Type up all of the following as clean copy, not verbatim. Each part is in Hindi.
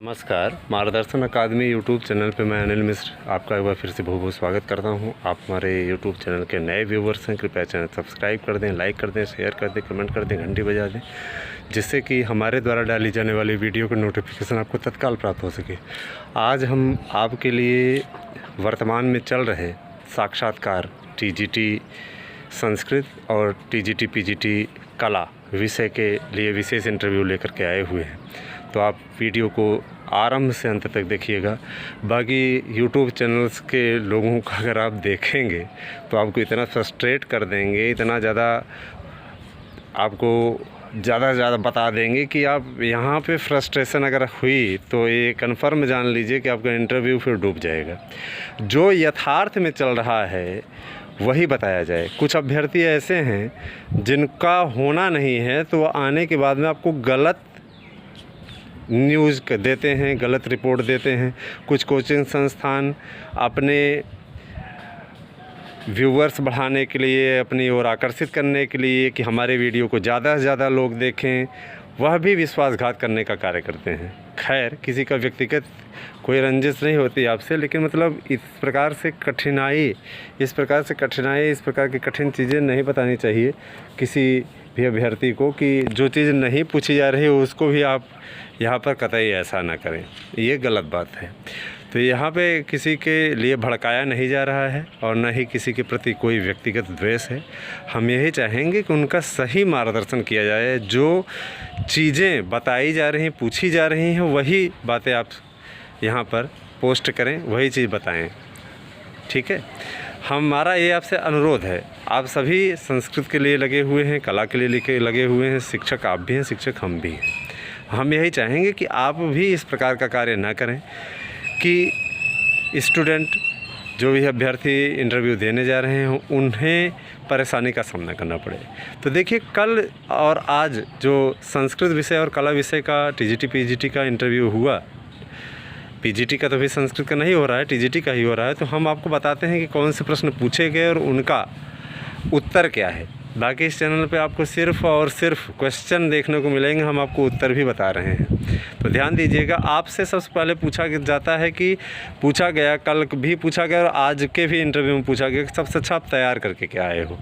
नमस्कार, मार्गदर्शन अकादमी यूट्यूब चैनल पे मैं अनिल मिश्र आपका एक बार फिर से बहुत बहुत स्वागत करता हूं। आप हमारे यूट्यूब चैनल के नए व्यूवर्स हैं, कृपया चैनल सब्सक्राइब कर दें, लाइक कर दें, शेयर कर दें, कमेंट कर दें, घंटी बजा दें, जिससे कि हमारे द्वारा डाली जाने वाली वीडियो का नोटिफिकेशन आपको तत्काल प्राप्त हो सके। आज हम आपके लिए वर्तमान में चल रहे साक्षात्कार TGT संस्कृत और TGT PGT कला विषय के लिए विशेष इंटरव्यू लेकर के आए हुए हैं, तो आप वीडियो को आरंभ से अंत तक देखिएगा। बाकी यूट्यूब चैनल्स के लोगों का अगर आप देखेंगे तो आपको इतना फ्रस्ट्रेट कर देंगे, इतना ज़्यादा आपको ज़्यादा से ज़्यादा बता देंगे कि आप यहाँ पे फ्रस्ट्रेशन अगर हुई तो ये कन्फर्म जान लीजिए कि आपका इंटरव्यू फिर डूब जाएगा। जो यथार्थ में चल रहा है वही बताया जाए। कुछ अभ्यर्थी ऐसे हैं जिनका होना नहीं है, तो आने के बाद में आपको गलत न्यूज़ देते हैं, गलत रिपोर्ट देते हैं। कुछ कोचिंग संस्थान अपने व्यूवर्स बढ़ाने के लिए, अपनी ओर आकर्षित करने के लिए कि हमारे वीडियो को ज़्यादा से ज़्यादा लोग देखें, वह भी विश्वासघात करने का कार्य करते हैं। खैर, किसी का व्यक्तिगत कोई रंजिश नहीं होती आपसे, लेकिन मतलब इस प्रकार से कठिनाई, इस प्रकार की कठिन चीज़ें नहीं बतानी चाहिए किसी भी अभ्यर्थी को कि जो चीज़ नहीं पूछी जा रही है उसको भी आप यहाँ पर कतई ऐसा ना करें, ये गलत बात है। तो यहाँ पे किसी के लिए भड़काया नहीं जा रहा है और न ही किसी के प्रति कोई व्यक्तिगत द्वेष है। हम यही चाहेंगे कि उनका सही मार्गदर्शन किया जाए। जो चीज़ें बताई जा रही हैं, पूछी जा रही हैं, वही बातें आप यहाँ पर पोस्ट करें, वही चीज़ बताएं, ठीक है। हमारा ये आपसे अनुरोध है, आप सभी संस्कृत के लिए लगे हुए हैं, कला के लिए लगे हुए हैं, शिक्षक आप भी हैं, शिक्षक हम भी हैं। हम यही चाहेंगे कि आप भी इस प्रकार का कार्य ना करें कि स्टूडेंट, जो भी अभ्यर्थी इंटरव्यू देने जा रहे हैं, उन्हें परेशानी का सामना करना पड़े। तो देखिए, कल और आज जो संस्कृत विषय और कला विषय का TGT PGT का इंटरव्यू हुआ, PGT का तो भी संस्कृत का नहीं हो रहा है, TGT का ही हो रहा है, तो हम आपको बताते हैं कि कौन से प्रश्न पूछे गए और उनका उत्तर क्या है। बाकी इस चैनल पे आपको सिर्फ़ और सिर्फ क्वेश्चन देखने को मिलेंगे, हम आपको उत्तर भी बता रहे हैं। तो ध्यान दीजिएगा, आपसे सबसे पहले पूछा जाता है कि पूछा गया, कल भी पूछा गया और आज के भी इंटरव्यू में पूछा गया कि सबसे अच्छा आप तैयार करके क्या आए हो।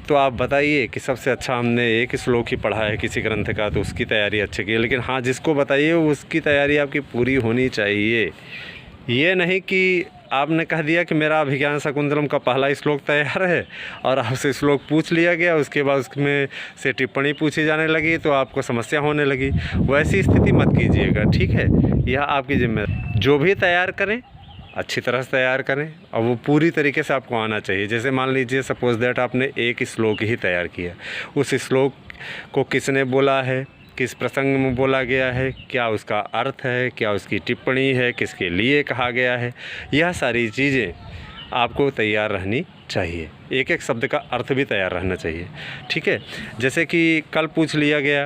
तो आप बताइए कि सबसे अच्छा हमने एक श्लोक ही पढ़ा है किसी ग्रंथ का, तो उसकी तैयारी अच्छे की है। लेकिन हाँ, जिसको बताइए उसकी तैयारी आपकी पूरी होनी चाहिए। ये नहीं कि आपने कह दिया कि मेरा अभिज्ञान शाकुंतलम का पहला श्लोक तैयार है और आपसे श्लोक पूछ लिया गया, उसके बाद उसमें से टिप्पणी पूछी जाने लगी तो आपको समस्या होने लगी। वैसी स्थिति मत कीजिएगा, ठीक है। यह आपकी जिम्मेदारी। जो भी तैयार करें अच्छी तरह से तैयार करें और वो पूरी तरीके से आपको आना चाहिए। जैसे मान लीजिए सपोज़ दैट आपने एक श्लोक ही तैयार किया, उस श्लोक को किसने बोला है, किस प्रसंग में बोला गया है, क्या उसका अर्थ है, क्या उसकी टिप्पणी है, किसके लिए कहा गया है, यह सारी चीज़ें आपको तैयार रहनी चाहिए। एक एक शब्द का अर्थ भी तैयार रहना चाहिए, ठीक है। जैसे कि कल पूछ लिया गया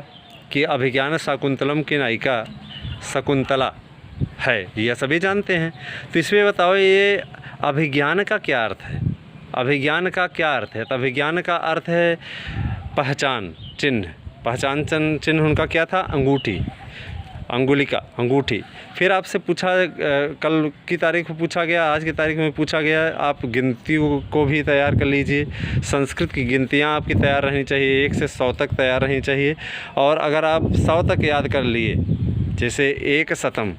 कि अभिज्ञान शाकुंतलम की नायिका शकुंतला है, यह सभी जानते हैं, तो इसमें बताओ ये अभिज्ञान का क्या अर्थ है। अभिज्ञान का क्या अर्थ है? तो अभिज्ञान का अर्थ है पहचान चिन्ह। पहचान चिन्ह उनका क्या था? अंगूठी, अंगुलिका, अंगूठी। फिर आपसे पूछा, कल की तारीख में पूछा गया, आज की तारीख में पूछा गया, आप गिनतियों को भी तैयार कर लीजिए। संस्कृत की गिनतियाँ आपकी तैयार रहनी चाहिए, 1 से 100 तक तैयार रहनी चाहिए। और अगर आप 100 तक याद कर लिए, जैसे एक शतम,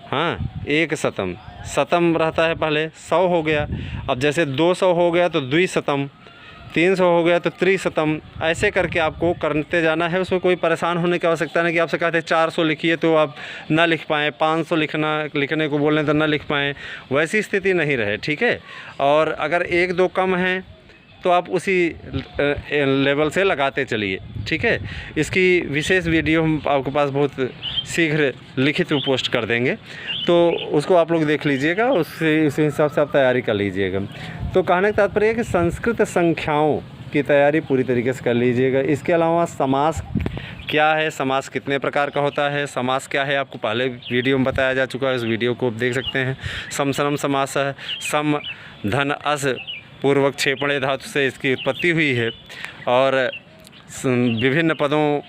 हाँ, एक शतम, शतम रहता है पहले, 100 हो गया। अब जैसे 200 हो गया तो द्विशतम, 300 हो गया तो त्रिशतम, ऐसे करके आपको करते जाना है। उसमें कोई परेशान होने की आवश्यकता नहीं कि आपसे कहते हैं 400 लिखिए तो आप ना लिख पाएँ, 500 लिखने को बोलें तो ना लिख पाएँ, वैसी स्थिति नहीं रहे, ठीक है। और अगर 1-2 कम हैं तो आप उसी लेवल से लगाते चलिए, ठीक है। इसकी विशेष वीडियो हम आपके पास बहुत शीघ्र लिखित में पोस्ट कर देंगे, तो उसको आप लोग देख लीजिएगा, उसी हिसाब से आप तैयारी कर लीजिएगा। तो कहने का तात्पर्य है कि संस्कृत संख्याओं की तैयारी पूरी तरीके से कर लीजिएगा। इसके अलावा समास क्या है, समास कितने प्रकार का होता है, समास क्या है, आपको पहले वीडियो में बताया जा चुका है, उस वीडियो को आप देख सकते हैं। समसनम समास है, सम धन अस पूर्वक क्षेपणे धातु से इसकी उत्पत्ति हुई है और विभिन्न पदों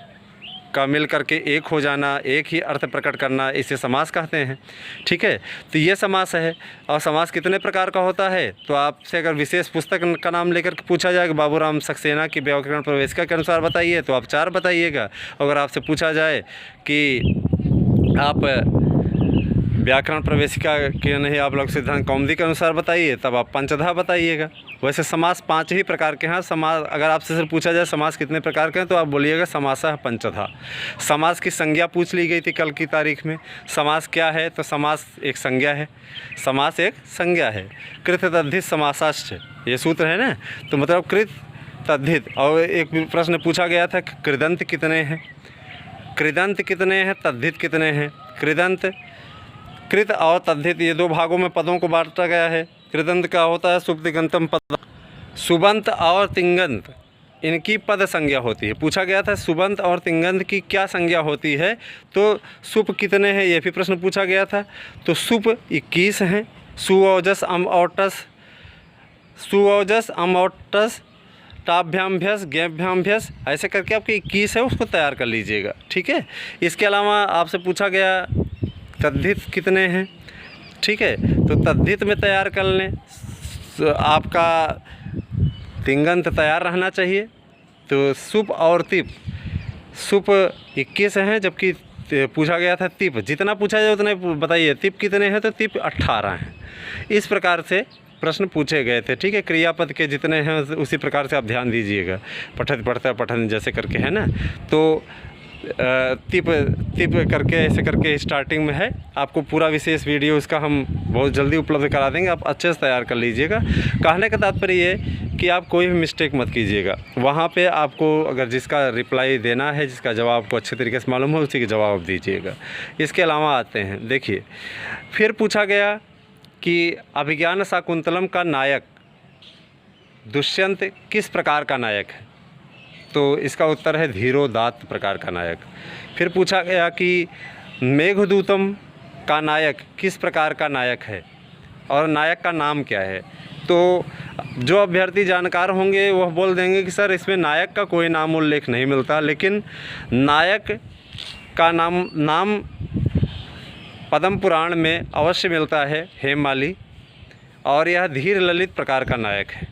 का मिल करके एक हो जाना, एक ही अर्थ प्रकट करना, इसे समास कहते हैं। ठीक है, तो ये समास है। और समास कितने प्रकार का होता है, तो आपसे अगर विशेष पुस्तक का नाम लेकर पूछा जाए बाबूराम सक्सेना की व्याकरण प्रवेशिका के अनुसार बताइए, तो आप 4 बताइएगा। अगर आपसे पूछा जाए कि आप व्याकरण प्रवेशिका के नहीं, आप लोग सिद्धांत कौमुदी के अनुसार बताइए, तब आप पंचधा बताइएगा। वैसे समास 5 ही प्रकार के हैं। समास अगर आपसे सिर्फ पूछा जाए समास कितने प्रकार के हैं, तो आप बोलिएगा समासः पंचधा। समास की संज्ञा पूछ ली गई थी कल की तारीख में। समास क्या है, तो समास एक संज्ञा है। समास एक संज्ञा है। कृत तद्धित समासाश्च, ये सूत्र है ना, तो मतलब कृत तद्धित। और एक प्रश्न पूछा गया था, कृदंत कितने हैं, कृदंत कितने हैं, तद्धित कितने हैं। कृदंत, कृत और तद्धित, ये 2 भागों में पदों को बांटा गया है। कृदंत का होता है सुप तिङन्तम पद। सुबंत और तिङंत, इनकी पद संज्ञा होती है। पूछा गया था सुबंत और तिङंत की क्या संज्ञा होती है, तो सुप कितने हैं, ये भी प्रश्न पूछा गया था। तो सुप 21 हैं। सुओजस अम और टस, सुओजस अम और टस, टाभ्याम्भ्यस गेभ्याम्भ्यस, ऐसे करके आपके 21 है, उसको तैयार कर लीजिएगा। ठीक है, इसके अलावा आपसे पूछा गया तद्धित कितने हैं। ठीक है, तो तद्धित में तैयार कर लें, आपका तिङंत तैयार रहना चाहिए। तो सुप और तिप, सुप 21 हैं, जबकि पूछा गया था तिप, जितना पूछा जाए उतने बताइए। तिप कितने हैं, तो तिप 18 हैं। इस प्रकार से प्रश्न पूछे गए थे। ठीक है, क्रियापद के जितने हैं उसी प्रकार से आप ध्यान दीजिएगा। पठत पढ़ता पठन जैसे करके है ना, तो तिप तिप करके ऐसे करके स्टार्टिंग में है। आपको पूरा विशेष वीडियो इसका हम बहुत जल्दी उपलब्ध करा देंगे, आप अच्छे से तैयार कर लीजिएगा। कहने का तात्पर्य ये कि आप कोई भी मिस्टेक मत कीजिएगा। वहाँ पे आपको अगर जिसका रिप्लाई देना है, जिसका जवाब आपको अच्छे तरीके से मालूम हो, उसी के जवाब दीजिएगा। इसके अलावा आते हैं, देखिए फिर पूछा गया कि अभिज्ञान शाकुंतलम का नायक दुष्यंत किस प्रकार का नायक है, तो इसका उत्तर है धीरोदात्त प्रकार का नायक। फिर पूछा गया कि मेघदूतम का नायक किस प्रकार का नायक है और नायक का नाम क्या है, तो जो अभ्यर्थी जानकार होंगे वह बोल देंगे कि सर इसमें नायक का कोई नाम उल्लेख नहीं मिलता, लेकिन नायक का नाम पद्म पुराण में अवश्य मिलता है, हेममाली, और यह धीर ललित प्रकार का नायक है।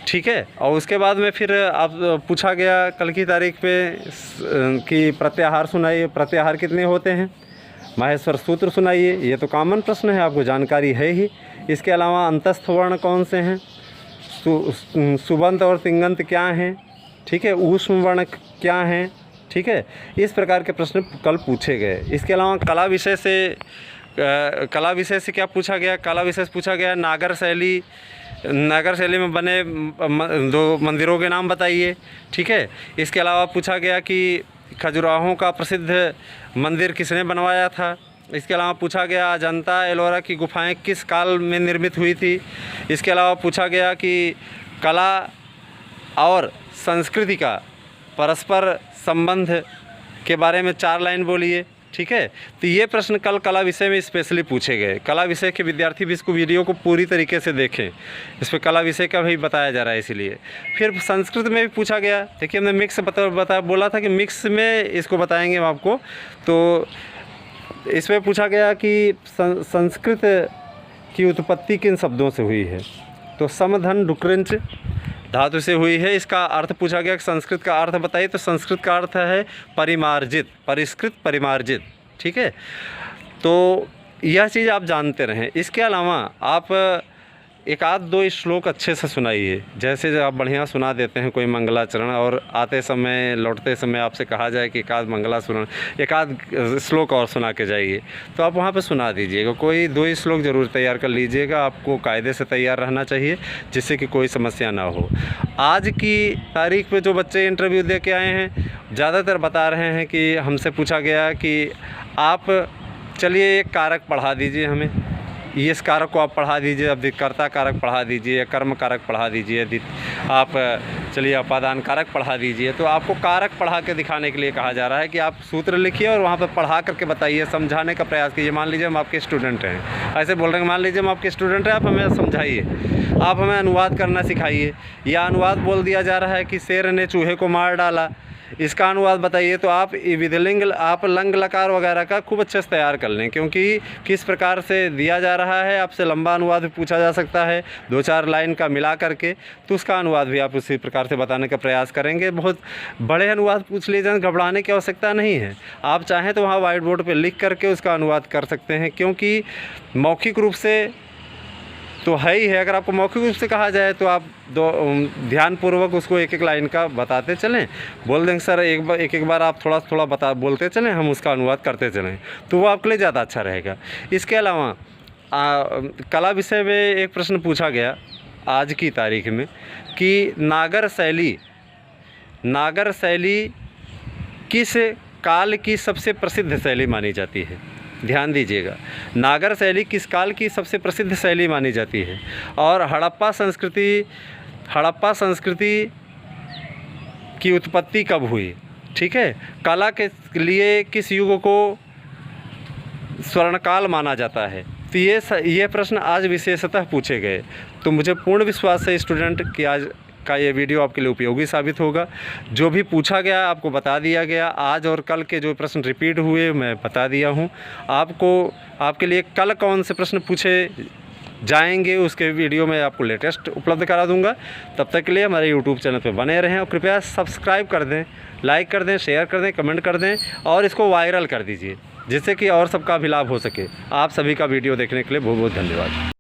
ठीक है, और उसके बाद में फिर आप पूछा गया कल की तारीख पे कि प्रत्याहार सुनाइए, प्रत्याहार कितने होते हैं, माहेश्वर सूत्र सुनाइए। ये तो कॉमन प्रश्न है, आपको जानकारी है ही। इसके अलावा अंतस्थ वर्ण कौन से हैं, सुबंत और तिङंत क्या हैं, ठीक है, ऊष्म वर्ण क्या हैं। ठीक है, इस प्रकार के प्रश्न कल पूछे गए। इसके अलावा कला विषय से क्या पूछा गया, कला विषय से पूछा गया नागर शैली में बने 2 मंदिरों के नाम बताइए। ठीक है, इसके अलावा पूछा गया कि खजुराहों का प्रसिद्ध मंदिर किसने बनवाया था। इसके अलावा पूछा गया अजंता एलोरा की गुफाएं किस काल में निर्मित हुई थी। इसके अलावा पूछा गया कि कला और संस्कृति का परस्पर संबंध के बारे में 4 लाइन बोलिए। ठीक है, तो ये प्रश्न कल कला विषय में स्पेशली पूछे गए। कला विषय के विद्यार्थी भी इसको वीडियो को पूरी तरीके से देखें, इस पर कला विषय का भी बताया जा रहा है इसीलिए। फिर संस्कृत में भी पूछा गया, देखिए हमने मिक्स बोला था कि मिक्स में इसको बताएंगे हम आपको। तो इसमें पूछा गया कि संस्कृत की उत्पत्ति किन शब्दों से हुई है, तो समधन डुक्रिंच धातु से हुई है। इसका अर्थ पूछा गया कि संस्कृत का अर्थ बताइए, तो संस्कृत का अर्थ है परिमार्जित, परिष्कृत परिमार्जित। ठीक है, तो यह चीज़ आप जानते रहें। इसके अलावा आप 1-2 श्लोक अच्छे से सुनाइए, जैसे आप बढ़िया सुना देते हैं कोई मंगलाचरण, और आते समय लौटते समय आपसे कहा जाए कि एकाध श्लोक और सुना के जाइए, तो आप वहाँ पे सुना दीजिएगा। कोई 2 श्लोक ज़रूर तैयार कर लीजिएगा, आपको कायदे से तैयार रहना चाहिए, जिससे कि कोई समस्या ना हो। आज की तारीख पे जो बच्चे इंटरव्यू दे के आए हैं, ज़्यादातर बता रहे हैं कि हमसे पूछा गया कि आप चलिए एक कारक पढ़ा दीजिए हमें, इस कारक को आप पढ़ा दीजिए, अब कर्ता कारक पढ़ा दीजिए, कर्म कारक पढ़ा दीजिए, आप चलिए अपादान कारक पढ़ा दीजिए। तो आपको कारक पढ़ा के दिखाने के लिए कहा जा रहा है कि आप सूत्र लिखिए और वहाँ पर पढ़ा करके बताइए, समझाने का प्रयास कीजिए। मान लीजिए हम आपके स्टूडेंट हैं, ऐसे बोल रहे हैं, मान लीजिए हम आपके स्टूडेंट हैं, आप हमें समझाइए, आप हमें अनुवाद करना सिखाइए। या अनुवाद बोल दिया जा रहा है कि शेर ने चूहे को मार डाला, इसका अनुवाद बताइए। तो आप विधिलिंग, आप लंग लकार वगैरह का खूब अच्छे से तैयार कर लें, क्योंकि किस प्रकार से दिया जा रहा है आपसे लंबा अनुवाद भी पूछा जा सकता है 2-4 लाइन का मिला करके, तो उसका अनुवाद भी आप उसी प्रकार से बताने का प्रयास करेंगे। बहुत बड़े अनुवाद पूछ लीजिए, घबराने की आवश्यकता नहीं है। आप चाहें तो वहाँ वाइट बोर्ड पर लिख करके उसका अनुवाद कर सकते हैं, क्योंकि मौखिक रूप से तो है ही है। अगर आपको मौखिक रूप से कहा जाए तो आप ध्यानपूर्वक उसको एक एक लाइन का बताते चलें, बोल देंगे सर एक बार आप थोड़ा थोड़ा बोलते चलें, हम उसका अनुवाद करते चलें, तो वो आपके लिए ज़्यादा अच्छा रहेगा। इसके अलावा कला विषय में एक प्रश्न पूछा गया आज की तारीख में कि नागर शैली किस काल की सबसे प्रसिद्ध शैली मानी जाती है। ध्यान दीजिएगा, नागर शैली किस काल की सबसे प्रसिद्ध शैली मानी जाती है, और हड़प्पा संस्कृति की उत्पत्ति कब हुई। ठीक है, कला के लिए किस युग को स्वर्णकाल माना जाता है। तो ये प्रश्न आज विशेषतः पूछे गए। तो मुझे पूर्ण विश्वास है स्टूडेंट कि आज का ये वीडियो आपके लिए उपयोगी साबित होगा। जो भी पूछा गया आपको बता दिया गया। आज और कल के जो प्रश्न रिपीट हुए मैं बता दिया हूँ आपको। आपके लिए कल कौन से प्रश्न पूछे जाएंगे उसके वीडियो में आपको लेटेस्ट उपलब्ध करा दूंगा। तब तक के लिए हमारे यूट्यूब चैनल पर बने रहें और कृपया सब्सक्राइब कर दें, लाइक कर दें, शेयर कर दें, कमेंट कर दें और इसको वायरल कर दीजिए, जिससे कि और सबका भी लाभ हो सके। आप सभी का वीडियो देखने के लिए बहुत बहुत धन्यवाद।